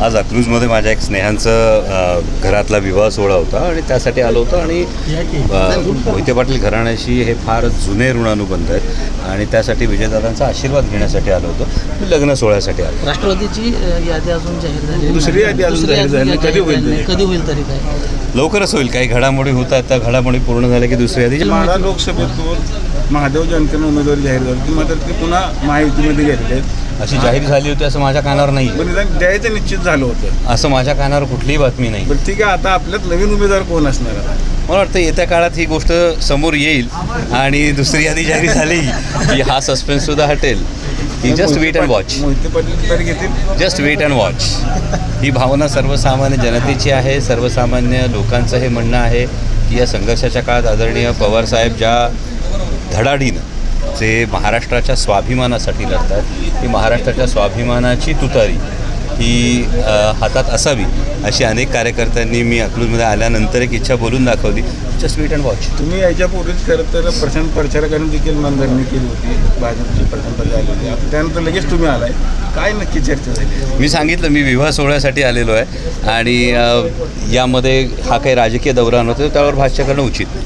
आज अकलूजमध्ये माझ्या एक स्नेहांचं घरातला विवाह सोहळा होता आणि त्यासाठी आलो होतो. आणि मोहिते पाटील घराण्याशी हे फार जुने ऋणानुबंध आहेत आणि त्यासाठी विजयदादांचा आशीर्वाद घेण्यासाठी आलो होतो. मी लग्न सोहळ्यासाठी आलो. राष्ट्रवादीची यादी अजून जाहीर झाली, दुसरी यादी अजून जाहीर झाली, कधी होईल तरी काय? लवकरच होईल. काही घडामोडी होत आहेत, त्या घडामोडी पूर्ण झाल्या की दुसरी यादी. माढा लोकसभेतून महादेव जानकर उमेदवारी जाहीर झाली ती मात्र ते पुन्हा महायुतीमध्ये गेलेले आहेत. अशी जाहीर झाली होती असं माझ्या कानावर नाही, पण निदान द्यायचं निश्चित झालं होतं. असं माझ्या कानावर कुठलीही बातमी नाही. पण ठीक आहे, आता आपल्यात नवीन उमेदवार कोण असणार आता? मला वाटतं येत्या काळात ही गोष्ट समोर येईल आणि दुसरी यादी जाहीर झाली की हा सस्पेन्ससुद्धा हटेल. की just wait and watch. Mohite Patil तरी घेतील. Just wait and watch. ही भावना सर्वसामान्य जनतेची आहे. सर्वसामान्य लोकांचं हे म्हणणं आहे की या संघर्षाच्या काळात आदरणीय पवारसाहेब ज्या धडाडीनं जे महाराष्ट्राच्या स्वाभिमानासाठी लढतात, ही महाराष्ट्राच्या स्वाभिमानाची तुतारी ही हातात असावी अशी अनेक कार्यकर्त्यांनी मी अकलूजमध्ये आल्यानंतर एक इच्छा बोलून दाखवली. Just wait and watch. तुम्ही याच्यापूर्वीच खरं तर प्रशांत प्रचारकांनी देखील मनधरणी केली होती, भाजपची प्रशांत आली होती. आता त्यानंतर लगेच तुम्ही आलाय, काय नक्की चर्चा झाली? मी सांगितलं मी विवाह सोहळ्यासाठी आलेलो आहे आणि यामध्ये हा काही राजकीय दौरा नव्हता, त्यावर भाष्य करणं उचित नाही.